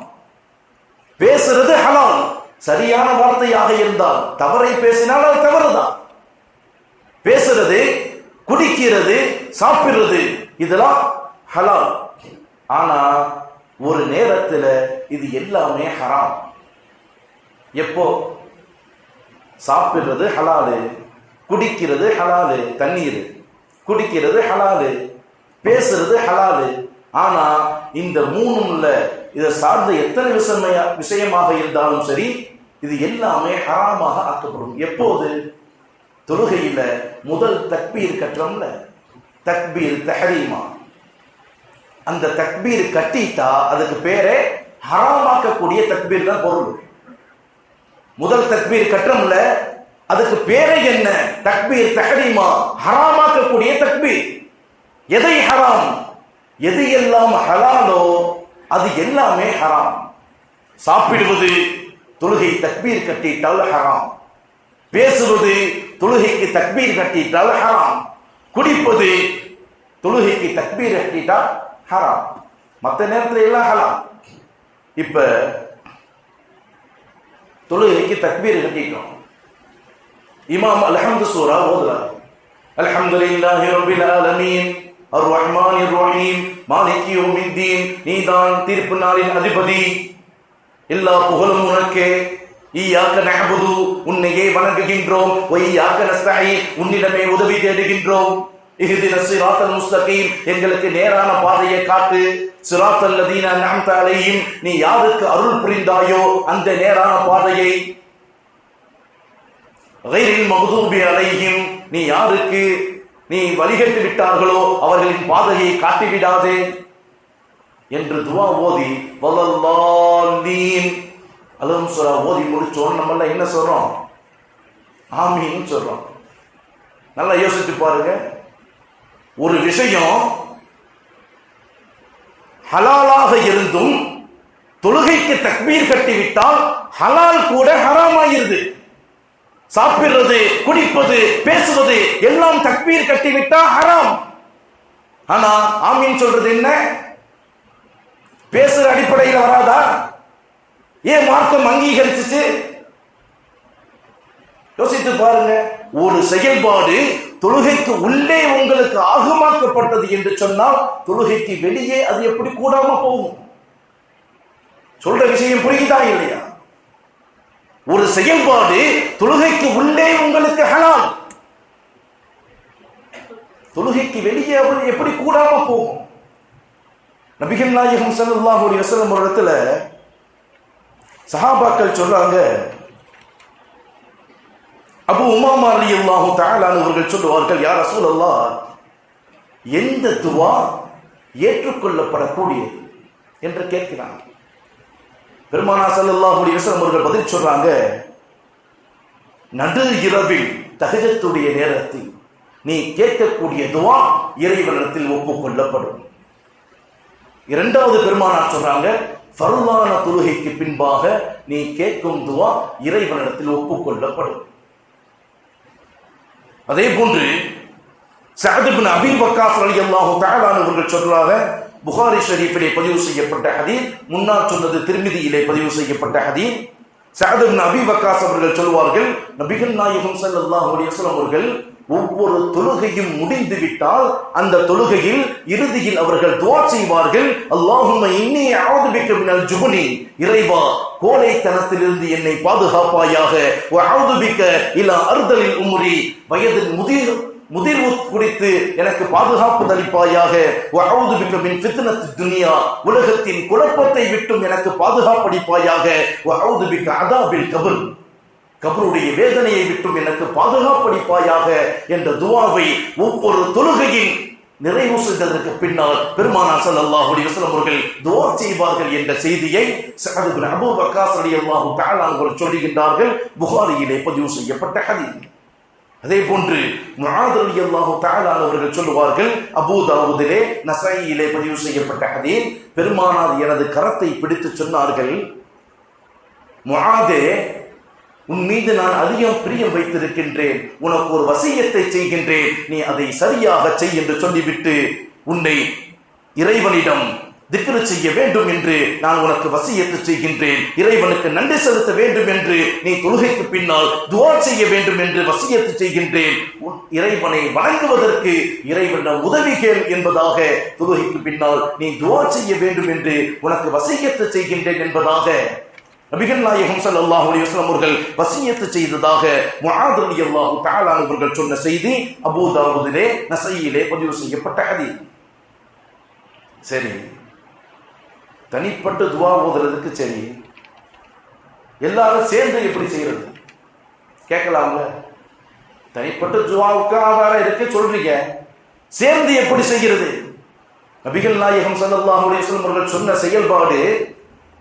பேசுறது ஹலால், சரியான வார்த்தையாக இருந்தால். தவறை பேசினால் அது தவறுதான். பேசுறது, குடிக்கிறது, சாப்பிடுறது இதெல்லாம் ஹலால். ஆனா ஒரு நேரத்தில் இது எல்லாமே ஹராம். எப்போ? சாப்பிடுறது ஹலாலு, குடிக்கிறது ஹலாலு, தண்ணீர் குடிக்கிறது ஹலாலு, பேசுறது ஹலாலு. ஆனா இந்த மூணுல இதை சார்ந்த எத்தனை விஷயமாக இருந்தாலும் சரி, இது எல்லாமே ஹராமாக ஆக்கப்படும். எப்போது? தொழுகையில முதல் தக்பீர் கற்றோம்ல, தக்பீர் தஹரீமா, அந்த தக்பீர் கட்டிட்டா அதுக்கு பேரே ஹராமாக்கக்கூடிய தக்பீர் தான் பொருள். முதல் தக்பீர் கற்றோம்ல, அதுக்கு பேரே என்ன? தக்பீர் தஹரீமா, ஹராமாக்கக்கூடிய தக்பீர். எதை ஹராம்? எது எல்லாம் ஹலாலோ அது எல்லாமே ஹராம். சாப்பிடுவது தொழுகை தக்பீர் கட்டிட்டால் ஹராம். பேசுவது தொழுகைக்கு தக்பீர் கட்டிட்டால் ஹராம். குடிப்பது தொழுகைக்கு தக்பீர் கட்டிட்டால் ஹராம். மற்ற நேரத்தில் எல்லாம் ஹலாம். இப்ப தொழுகைக்கு தக்பீர் கட்டிட்டோம். இமாம் அல்ஹம்து சூரா ஓதுறார். அல்ஹம்துலில்லாஹி ரப்பில் ஆலமீன் அர் ரஹ்மானிர் ரஹீம் மாலிகி யௌமித்தீன், நீதான் தீர்ப்பு நாளின் அதிபதி, எல்லா புகழும் உனக்கே. ஈயாக்க நஅபுது, உன்னையே வணங்குகின்றோம். வ ஈயாக்க நஸ்தஈன், உன்னிடமே உதவி தேடுகின்றோம். இஹ்தினஸ் ஸிராத்தல் முஸ்தகீம், எங்களுக்கு நேரான பாதையை காட்டு. ஸிராத்தல் லதீன அன்அம்த அலைஹிம், நீ யாருக்கு அருள் புரிந்தாயோ அந்த நேரான பாதையை. கைரில் மக்தூபி அலைஹிம், நீ யாருக்கு நீ வழிகட்டு விட்டார்களோ அவர்களின் பாதையை காட்டிவிடாதே என்று துவா ஓதி வல்லல்லாஹீன் அலும் சூரா ஓதி முடிச்சோம். நம்ம என்ன சொல்றோம்? ஆமீன் சொல்றோம். நல்லா யோசிச்சு பாருங்க. ஒரு விஷயம் ஹலாலாக இருந்தும் தொழுகைக்கு தக்பீர் கட்டிவிட்டால் ஹலால் கூட ஹராமாயிருது. சாப்பிடுறது, குடிப்பது, பேசுவது எல்லாம் தக்பீர் கட்டிவிட்டா ஹராம். ஆனா ஆமீன் சொல்றது என்ன? பேசுற அடிப்படையில் வராதா? ஏன் மார்க்கம் அங்கீகரிச்சு? யோசித்து பாருங்க. ஒரு செயல்பாடு தொழுகைக்கு உள்ளே உங்களுக்கு ஆகமாக்கப்பட்டது என்று சொன்னால் தொழுகைக்கு வெளியே அது எப்படி கூடாம போகும்? சொல்ற விஷயம் புரியுதா இல்லையா? ஒரு செயல்பாடு தொழுகைக்கு உள்ளே உங்களுக்கு ஹலால், தொழுகைக்கு வெளியே எப்படி கூடாம போகும்? நபிகள் நாயகம் ஸல்லல்லாஹு அலைஹி வஸல்லம் ஒரு இடத்துல சஹாபாக்கள் சொல்றாங்க, அபூ உமாமா ரலியல்லாஹு தஆலா அவர்கள் சொல்லுவார்கள், யா ரசூலல்லாஹ், எந்த துஆ ஏற்றுக்கொள்ளப்படக்கூடியது என்று கேட்கிறாங்க. பெருமானார் ஸல்லல்லாஹு அலைஹி வஸல்லம் அவர்கள் பதில் சொல்றாங்க, நடு இரவில் தஹஜ்ஜுடைய நேரத்தில் நீ கேட்கக்கூடிய துஆ இறைவனிடத்தில் ஒப்புக்கொள்ளப்படும். இரண்டாவது பெருமானார் சொல்றாங்க, ஃபர்லான தொழுகைக்கு பின்பாக நீ கேட்கும் துஆ இறைவனிடத்தில் ஒப்புக்கொள்ளப்படும். அதே போன்று சஅத் இப்னு அபீ வக்காஸ் ரலியல்லாஹு தஆலா அவர்கள் சொல்றாங்க, புகாரி ஷரீஃபிலே பதிவு செய்யப்பட்ட ஹதீஸ், முன்னால் சொன்னது திர்மிதியிலே பதிவு செய்யப்பட்ட ஹதீஸ். சஅத் இப்னு அபீ வக்காஸ் அவர்கள் சொல்வார்கள், நபிகள் நாயகம் ஸல்லல்லாஹு அலைஹி வஸல்லம் அவர்கள் ஒவ்வொரு தொழுகையும் முடிந்து விட்டால் அந்த தொழுகையில் இறுதியில் அவர்கள் துஆ செய்வார்கள், அல்லாஹும்ம இன்னி அஊது பிக்க மினல் ஜுப்னி, இறைவா கோழைத்தனத்திலிருந்து என்னை பாதுகாப்பாயாக, வ அஊது பிக்க இலா அர்தலில் உம்ரி, வயதின் முதிர்வு குறித்து எனக்கு பாதுகாப்பு அளிப்பாயாக, வ அஊது பிக்க மின் ஃபித்னத்தித் துன்யா, உலகத்தின் குழப்பத்தை விட்டும் எனக்கு பாதுகாப்பளிப்பாயாக, வ அஊது பிக்க அதாபில் கப்ர், கபருடைய வேதனையை விட்டும் எனக்கு பாதுகாப்பளிப்பாயாக என்ற துஆவை ஒவ்வொரு தொழுகையின் நிறைவு செய்ததற்கு பின்னால் பெருமானார் ஸல்லல்லாஹு அலைஹி வஸல்லம் அவர்கள் துஆ செய்வார்கள் என்ற செய்தியை சஅத் இப்னு அபூ வக்காஸ் ரலியல்லாஹு தஆலா அவர்கள் சொல்லுகின்றார்கள். புகாரியிலே பதிவு செய்யப்பட்ட ஹதீஸ். அதே போன்று முஆத் ரலியல்லாஹு தஆலா அவர்கள் சொல்லுவார்கள், அபூ தாவூதிலே நஸாயியிலே பதிவு செய்யப்பட்ட ஹதீஸ், பெருமானார் எனது கரத்தை பிடித்து சொன்னார்கள், முஆதே, உன் மீது நான் அதிகம் பிரியம் வைத்திருக்கின்றேன், உனக்கு ஒரு வசியத்தை செய்கின்றேன், நீ அதை சரியாக செய் என்று சொல்லிவிட்டு உன்னை இறைவனிடம் திக்ரு செய்ய வேண்டும் என்று நான் உனக்கு வசியத்து செய்கின்றேன், இறைவனுக்கு நன்றி செலுத்த வேண்டும் என்று நீ தொழுகைக்கு பின்னால் துஆ செய்ய வேண்டும் என்று வசியத்து செய்கின்றேன், இறைவனை வணங்குவதற்கு இறைவனிடம் உதவி கேள் என்பதாக தொழுகைக்கு பின்னால் நீ துஆ செய்ய வேண்டும் என்று உனக்கு வசியத்து செய்கின்றேன் என்பதாக நபிகள் நாயகம் ஸல்லல்லாஹு அலைஹி வஸல்லம் அவர்கள் வசியத்து செய்ததாக முஆத் ரலியல்லாஹு தஆலா அவர்கள் சொன்ன செய்தி அபூ தாவூதிலே நஸாயியிலே பதிவு செய்யப்பட்ட ஹதீஸ். சரி, தனிப்பட்ட துஆ ஓதுறதுக்கு சரி, எல்லாரும் சேர்ந்து எப்படி செய்யறது கேட்கலாம்ல? தனிப்பட்ட துஆவுக்கு ஆதாரம் இருக்கு சொல்றீங்க, சேர்ந்து எப்படி செய்கிறது? நபிகள் நாயகம் ஸல்லல்லாஹு அலைஹி வஸல்லம் அவர்கள் சொன்ன செயல்பாடு,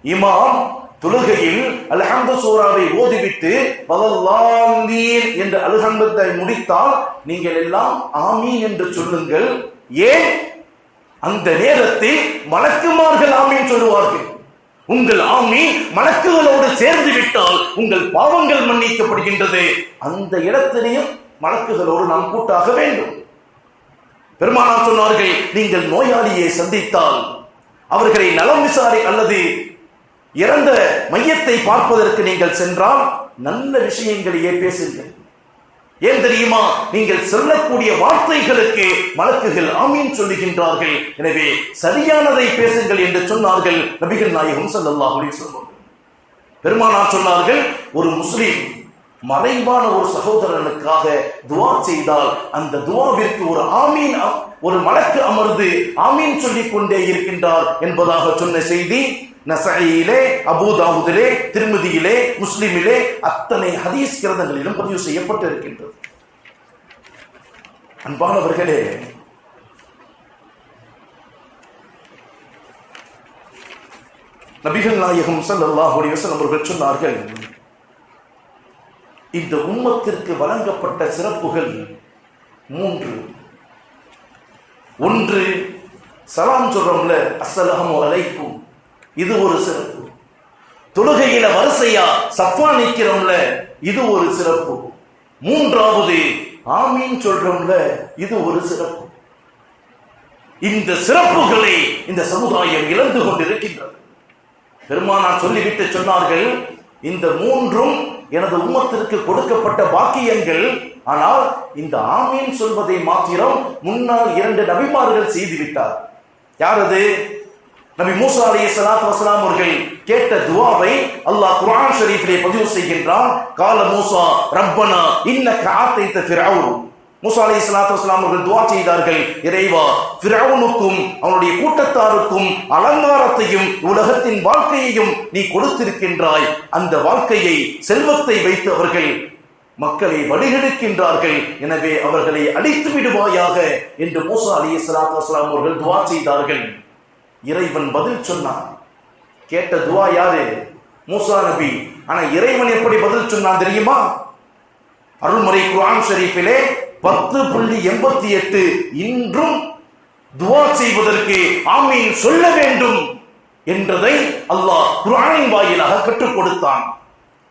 இமாம் தொழுகையில் அல்ஹம்து சூராவை ஓதிவிட்டு வலல்லாலீன் என்ற அல்ஹம்தை முடித்தால் நீங்கள் எல்லாம் ஆமீன் என்று சொல்லுங்கள். ஏன்? அந்த நேரத்தில் மலக்குமார்கள் ஆமீன் சொல்லுவார்கள். உங்கள் ஆமீன் மலக்குகளோடு சேர்ந்து விட்டால் உங்கள் பாவங்கள் மன்னிக்கப்படுகின்றது. அந்த இடத்திலேயும் மலக்குகளோடு நாம் கூட்டாக வேண்டும். பெருமானார் சொன்னார்கள், நீங்கள் நோயாளியை சந்தித்தால் அவர்களை நலம் விசாரி அல்லது இறந்த மையத்தை பார்ப்பதற்கு நீங்கள் சென்றால் நல்ல விஷயங்களையே பேசுங்கள். ஏன் தெரியுமா? நீங்கள் சொல்லக்கூடிய வார்த்தைகளுக்கு மலக்குகள் ஆமீன் சொல்லுகின்றார்கள். எனவே சரியானதை பேசுங்கள் என்று சொன்னார்கள் நபிகள் நாயகம் ஸல்லல்லாஹு அலைஹி வஸல்லம். பெருமானார் சொன்னார்கள், ஒரு முஸ்லிம் மறைவான ஒரு சகோதரனுக்காக துஆ செய்தால் அந்த துஆவிற்கு ஒரு ஆமீன், ஒரு மலக்கு அமர்ந்து ஆமீன் சொல்லிக் கொண்டே இருக்கின்றார் என்பதாக சொன்ன செய்தி நஸாயியிலே, அபூ தாவூதிலே, திர்மிதியிலே, முஸ்லிமிலே அத்தனை ஹதீஸ் கிரந்தங்களிலும் பதிவு செய்யப்பட்டு இருக்கின்றது. அன்பானவர்களே, நபிகள் நாயகம் ஸல்லல்லாஹு அலைஹி வஸல்லம் அவர்கள் சொன்னார்கள், இந்த உம்மத்திற்கு வழங்கப்பட்ட சிறப்புகள் 3. ஒன்று, சலாம் சொல்றோம்ல, அஸ்ஸலாமு அலைக்கும், இது ஒரு சிறப்பு. தொழுகையில வரிசையா சஃபா நிக்கிறோம்ல, இது ஒரு சிறப்பு. 3வது, ஆமீன் சொல்றோம்ல, இது ஒரு சிறப்பு. இந்த சிறப்புகளை இந்த சமுதாயம் இழந்து கொண்டிருக்கின்றது. பெருமானார் சொல்லிவிட்டு சொன்னார்கள், இந்த 3ம் எனது உம்மத்திற்கு கொடுக்கப்பட்ட பாக்கியங்கள். ஆனால் இந்த ஆமீன் சொல்வதை மாத்திரம் முன்னால் 2 நபிமார்கள் செய்துவிட்டார். யார் அது? நபி மூசா அலைஹிஸ்ஸலாத்து வஸலாம் அவர்கள் கேட்ட துஆவை அல்லாஹ் குர்ஆன் ஷரீஃபிலே பதிவு செய்கின்றான். கால மூசா ரப்பனா இன்னக ஆதைத ஃபிரௌன். மூசா அலைஹிஸ்ஸலாத்து வஸலாம் அவர்கள் துஆ செய்தார்கள், இறைவா, ஃபிரௌனுக்கும் அவனுடைய கூட்டத்தாருக்கும் அலங்காரத்தையும் உலகத்தின் வாழ்க்கையையும் நீ கொடுத்திருக்கின்றாய். அந்த வாழ்க்கையை, செல்வத்தை வைத்து அவர்கள் மக்களை வழிகெடுக்கின்றார்கள். எனவே அவர்களை அழித்து விடுவாயாக என்று மூசா அலைஹிஸ்ஸலாத்து வஸலாம் அவர்கள் துஆ செய்தார்கள். இறைவன் பதில் சொன்னான். கேட்ட துஆ யாரு? மூசா நபி. ஆனா இறைவன் எப்படி பதில் சொன்னான் தெரியுமா? அருள்முறை குர்ஆன் ஷரீஃபிலே 10.88 இன்றும் துஆ செய்வதற்கு ஆமீன் சொல்ல வேண்டும் என்றதை அல்லாஹ் குர்ஆனின் வாயிலாக கற்றுக் கொடுத்தான்.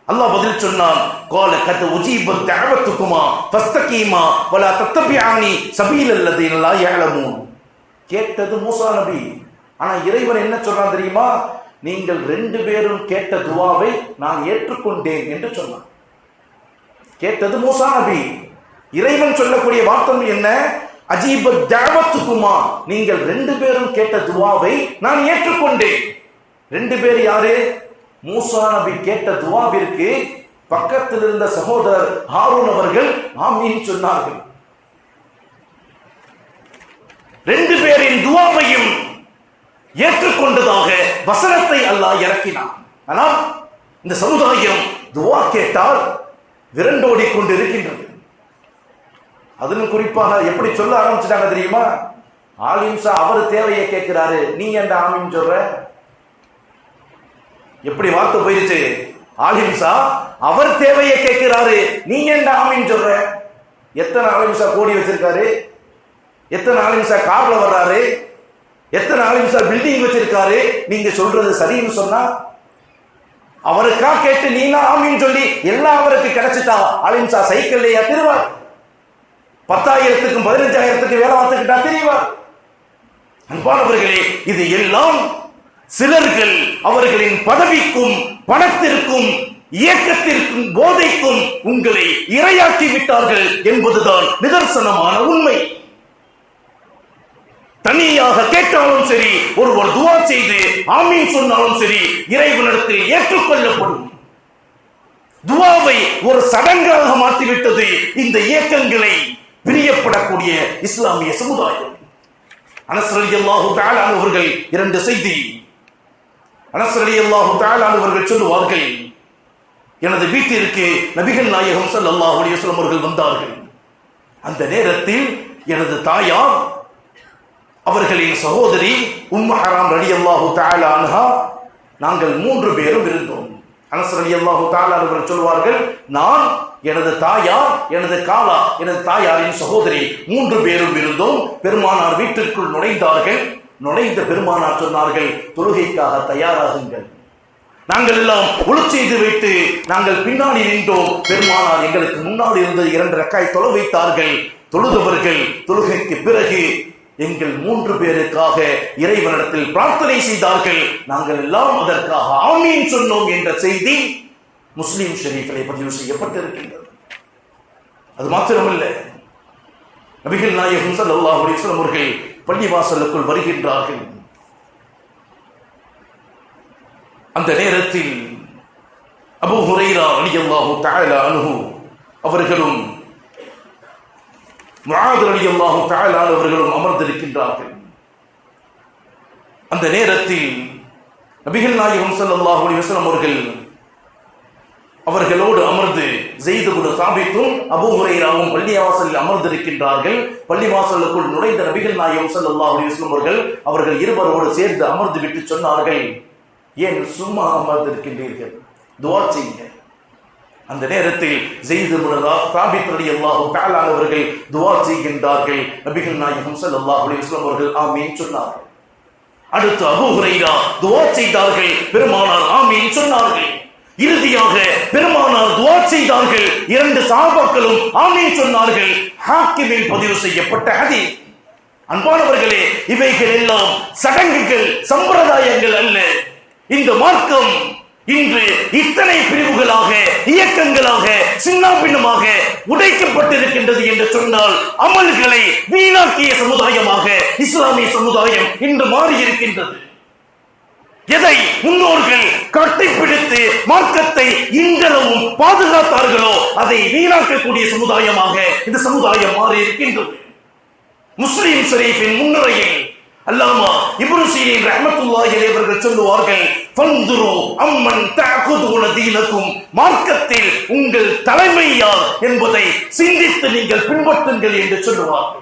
அல்லாஹ் பதில் சொன்னான், قال قد اجيبت دعوتكما فاستقيما ولا تتبعاني سبيل الذين لا يعلمون. கேட்டது மூசா நபி. ஆனா இறைவன் என்ன சொல்றான் தெரியுமா? நீங்கள் 2 பேரும் கேட்ட துஆவை நான் ஏற்றுக்கொண்டேன் என்று சொன்னான். கேட்டது மூசா நபி. இறைவன் சொல்லக்கூடிய வார்த்தை என்ன? அஜீபத் தஅவத்துக்குமா, நீங்கள் 2 பேரும் கேட்ட துஆவை நான் ஏற்றுக்கொண்டேன். 2 பேர் யாரு? மூசா நபி கேட்ட துஆவிற்கு பக்கத்தில் இருந்த சகோதரர் ஹாரூன் அவர்கள் ஆமீன் சொன்னார்கள். 2 பேரின் துஆவையும் ஏற்றுக்கொண்டதாக வசனத்தை அல்லாஹ் இறக்கினான். ஆனால் இந்த சமுதாயம் துஆ கேட்டால் விரண்டோடி கொண்டு இருக்கின்றது. அதிலும் குறிப்பாக எப்படி சொல்ல ஆரம்பிச்சிட்டாங்க தெரியுமா? ஆலிம்சா அவர் தேவையை கேட்கிறாரு, நீ என்ன ஆமீன் சொல்ற? எப்படி வார்த்தை போயிருச்சு? ஆலிம்சா அவர் தேவையை கேட்கிறாரு, நீ என்ன ஆமீன் சொல்ற? எத்தனை ஆலிம்சா கோடி வச்சிருக்காரு? எத்தனை ஆலிம்சா கார்ல வர்றாரு? எத்தனை ஆலிம்சா பில்டிங் வச்சிருக்காரு? நீங்க சொல்றது சரின்னு சொன்னா அவருக்கா கேட்டு நீனா ஆமீன் சொல்லி எல்லாம் அவருக்கு கிடைச்சிட்டா ஆலிம்சா சைக்கிள்லையா திருவார்? 10,000க்கும் 15,000க்கு வேலை பார்த்துக்கிட்டா தெரியுவார்? அன்பானவர்களே, இது எல்லாம் சிலர்கள் அவர்களின் பதவிக்கும் பணத்திற்கும் இயக்கத்திற்கும் போதைக்கும் உங்களை இரையாக்கி விட்டார்கள் என்பதுதான் நிதர்சனமான உண்மை. தனியாக கேட்டாலும் சரி, ஒருவர் துஆ செய்து ஆமீன் சொன்னாலும் சரி, இறைவனிடத்தில் ஏற்றுக்கொள்ளப்படும். துஆவை ஒரு சடங்காக மாற்றிவிட்டது இந்த இயக்கங்களை பிரியப்படக்கூடிய இஸ்லாமிய சமுதாயம். அனஸ் ரலியல்லாஹு தஆலா அவர்கள் 2 செய்தி. அனஸ் ரலியல்லாஹு தஆலா அவர்கள் சொல்லுவார்கள், எனது வீட்டிற்கு நபிகள் நாயகம் ஸல்லல்லாஹு அலைஹி வஸல்லம் அவர்கள் வந்தார்கள். அந்த நேரத்தில் எனது தாயார், அவர்களின் சகோதரி உம்மு ஹராம் ரலியல்லாஹு தஆலா அன்ஹா, நாங்கள் 3 பேரும் இருந்தோம். அனஸ் ரலியல்லாஹு தஆலா அவர்கள் சொல்வார்கள், நான், எனது தாயார், எனது காலா, எனது தாயாரின் சகோதரி 3 பேரும் இருந்தோம். பெருமானார் வீட்டிற்குள் நுழைந்தார்கள். நுழைந்த பெருமானார் சொன்னார்கள், தொழுகைக்காக தயாராகுங்கள். நாங்கள் எல்லாம் ஒழு செய்து வைத்து நாங்கள் பின்னாடி நின்றோம். பெருமானார் எங்களுக்கு முன்னாடி இருந்து 2 ரக்காய் தொழ வைத்தார்கள். தொழுதவர்கள் தொழுகைக்கு பிறகு எங்கள் 3 பேருக்காக இறைவனிடத்தில் பிரார்த்தனை செய்தார்கள். நாங்கள் எல்லாம் அதற்காக ஆமீன் சொன்னோம் என்ற செய்தி முஸ்லிம் ஷரீஃபிலே பதிவு செய்யப்பட்டிருக்கின்றது. அது மாத்திரமல்ல, நபிகள் நாயகம் ஸல்லல்லாஹு அலைஹி வஸல்லம் அவர்கள் பள்ளிவாசலுக்குள் வருகின்றார்கள். அந்த நேரத்தில் அபூ ஹுரைரா ரலியல்லாஹு தஆலா அன்ஹு அவர்களும் முஆத் ரலியல்லாஹு தஆலா அவர்களும் அமர்ந்திருக்கின்றார்கள். அந்த நேரத்தில் நபிகள் நாயகம் ஸல்லல்லாஹு அலைஹி வஸல்லம் அவர்களோடு அமர்ந்து ஸைத் இப்னு சாபித்தும் அபூ ஹுரைராவும் பள்ளிவாசலில் அமர்ந்திருக்கின்றார்கள். பள்ளிவாசலுக்குள் நுழைந்த நபிகள் நாயகம் ஸல்லல்லாஹு அலைஹி வஸல்லம் அவர்கள் இருவரோடு சேர்ந்து அமர்ந்து விட்டு சொன்னார்கள், ஏன் சும்மா அமர்ந்திருக்கின்றீர்கள்? துஆ செய்யுங்க. அந்த நேரத்தில் ஸைத் இப்னு சாபித் ரலியல்லாஹு தஆலா அவர்கள் துஆ செய்கின்றார்கள். நபிகள் நாயகம் ஸல்லல்லாஹு அலைஹி வஸல்லம் அவர்கள் ஆமீன் சொன்னார்கள். அடுத்து அபூ ஹுரைரா துஆ செய்தார்கள். பெருமானார் ஆமீன் சொன்னார்கள். இறுதியாக பெருமானார் துஆ செய்தார்கள். 2 சஹாபாக்களும் ஆமீன் சொன்னார்கள். ஹாக்கிமில் பதிவு செய்யப்பட்ட ஹதீஸ். அன்பானவர்களே, இவைகள் எல்லாம் சடங்குகள், சம்பிரதாயங்கள் அல்ல. இந்த மார்க்கம் இன்று இத்தனை பிரிவுகளாக, இயக்கங்களாக, சின்ன பின்னமாக உடைக்கப்பட்டிருக்கின்றது என்று சொன்னால் அமல்களை வீணாக்கிய சமுதாயமாக இஸ்லாமிய சமுதாயம் இன்று மாறி இருக்கின்றது. எதை முன்னோர்கள் கட்டிப்பிடித்து மார்க்கத்தை இன்றளவும் பாதுகாத்தார்களோ அதை வீணாக்கக்கூடிய சமுதாயமாக இந்த சமுதாயம் மாறி இருக்கின்றது. முஸ்லிம் ஷரீஃபின் முன்னுரையில் அல்லாமா இப்னு சீரீன் ரஹ்மத்துல்லாஹி அலைஹி அவர்கள் சொல்லுவார்கள், ஃபன்துரு அம்மன் தஅகுதுன தீனக்கும், மார்க்கத்தில் உங்கள் தலைமை யார் என்பதை சிந்தித்து நீங்கள் பின்பற்றுங்கள் என்று சொல்லுவார்கள்.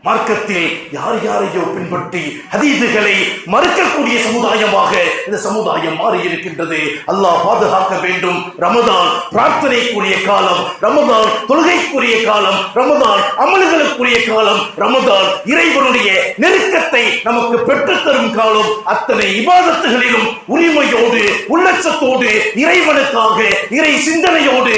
மார்க்கத்தில் யார் யாரையோ பின்பற்றி ஹதீதுகளை மறுக்கக்கூடிய சமுதாயமாக இந்த சமுதாயம் மாறி இருக்கின்றது. அல்லாஹ் பாதுகாக்க வேண்டும். ரமதான் பிரார்த்தனைக்குரிய காலம், ரமதான் தொழுகைக்குரிய காலம், ரமதான் அமல்களுக்குரிய காலம், ரமதான் இறைவனுடைய நெருக்கத்தை நமக்கு பெற்றுத்தரும் காலம். அத்தனை இபாதத்துகளிலும் உரிமையோடு, உள்ளச்சத்தோடு, இறைவனுக்காக இறை சிந்தனையோடு,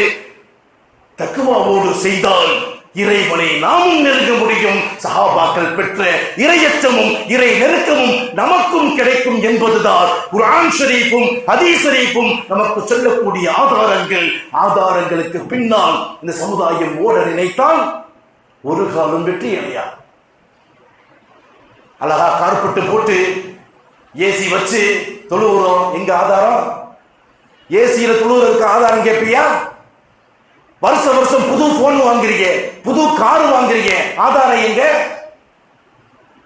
தக்வாவோடு செய்தால் இறைவனை நாமும் நெருங்க முடியும். சஹாபாக்கள் பெற்ற இறையச்சமும் இறை நெருக்கமும் நமக்கும் கிடைக்கும் என்பதுதான் குர்ஆன் ஷரீஃபும் ஹதீஸ் ஷரீஃபும் நமக்கு சொல்லக்கூடிய ஆதாரங்கள். ஆதாரங்களுக்கு பின்னால் இந்த சமுதாயம் ஓட நினைத்தால் ஒரு காலம் வெற்றி அடையா. அழகா கார்பெட்டு போட்டு ஏசி வச்சு தொழுகிறோம், எங்க ஆதாரம்? ஏசியில தொழுகிறதுக்கு ஆதாரம் கேட்பியா? வருஷம் வருஷம் புது போன் வாங்குறீங்க, புது கார் வாங்குறீங்க, ஆதாரம் எங்க?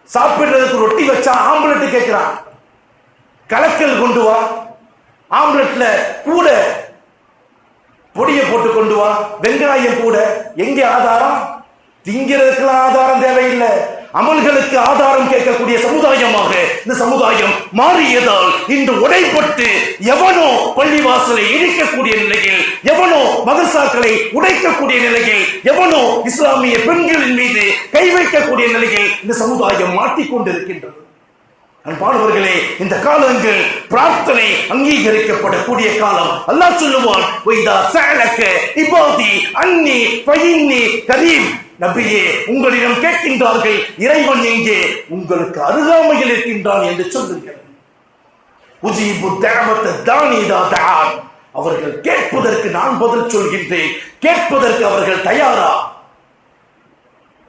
சாப்பிடுறதுக்கு ரொட்டி வச்சா ஆம்லெட் கேட்கிறான், கலக்கல் கொண்டு வா, ஆம்லெட்ல கூட பொடியை போட்டு கொண்டு வா, வெங்காயம் கூட, எங்க ஆதாரம்? திங்கிறதுக்கெல்லாம் ஆதாரம் தேவையில்லை, அமல்களுக்கு ஆதாரம் கேட்கக்கூடிய சமுதாயமாக இந்த சமுதாயம் மாறியதால் இன்று உடைப்பட்டு எவனோ பள்ளிவாசலை இடிக்கக்கூடிய நிலையில், எவனோ மதரசாக்களை உடைக்கக்கூடிய நிலையில், எவனோ இஸ்லாமிய பெண்களின் மீது கை வைக்கக்கூடிய நிலையில் இந்த சமுதாயம் மாட்டிக்கொண்டிருக்கின்றது. அன்பானவர்களே, இந்த காலங்கள் பிரார்த்தனை அங்கீகரிக்கப்படக்கூடிய காலம். அல்லாஹ் சொல்லுவான், வைதா சஅலக இபாதி அன்னி ஃபஇன்னி கரீம். நபியே, உங்களிடம் கேட்கின்றார்கள் இறைவன் எங்கே, உங்களுக்கு அருகாமையில் இருக்கின்றான் என்று சொல்லுங்கள். உஜீபு தஅவத தானி இதா தஆன். அவர்கள் கேட்பதற்கு நான் பதில் சொல்கின்றேன், கேட்பதற்கு அவர்கள் தயாரா?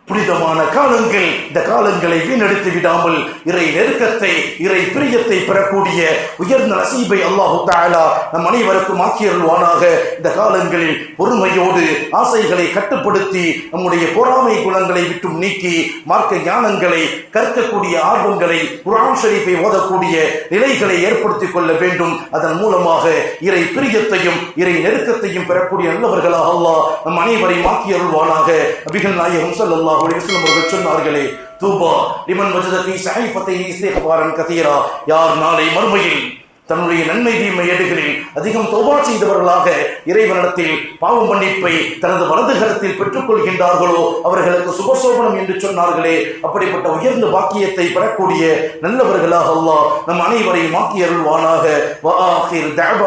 புனிதமான காலங்கள், இந்த காலங்களை வீணடித்து விடாமல் இறை நெருக்கத்தை, இறை பிரியத்தை பெறக்கூடிய உயர்ந்த நசீபை அல்லாஹு தஆலா நம் அனைவருக்கும் ஆக்கியருள்வானாக. இந்த காலங்களில் பொறுமையோடு ஆசைகளை கட்டுப்படுத்தி நம்முடைய பொறாமை குணங்களை விட்டும் நீக்கி மார்க்க ஞானங்களை கற்கக்கூடிய ஆர்வங்களை, குர்ஆன் ஷரீஃபை ஓதக்கூடிய நிலைகளை ஏற்படுத்திக் கொள்ள வேண்டும். அதன் மூலமாக இறை பிரியத்தையும் இறை நெருக்கத்தையும் பெறக்கூடிய நல்லவர்களாக அல்லாஹ் நம் அனைவரையும் ஆக்கியருள்வானாக. நபிகள் நாயகம் ஸல்லல்லாஹு அவர்கள் சொன்னார்களே, தூபா லிமன் வஜத ஃபீ ஸஹீஃபத்திஹி இஸ்திக்ஃபாரன் கதீரா. யார் நாளை மறுமையில் தன்னுடைய நன்மை தீமை ஏடுகளில் அதிகம் தௌபா செய்தவர்களாக இறைவனிடத்தில் பாவ மன்னிப்பை தனது வலது கரத்தில் பெற்றுக் கொள்கின்றார்களோ அவர்களுக்கு சுபசோபனம் என்று சொன்னார்களே, அப்படிப்பட்ட உயர்ந்த பாக்கியத்தை பெறக்கூடிய நல்லவர்களாக அல்லாஹ் நம் அனைவரையும் ஆக்கி அருள்வானாக. வஆகிர் தஅவா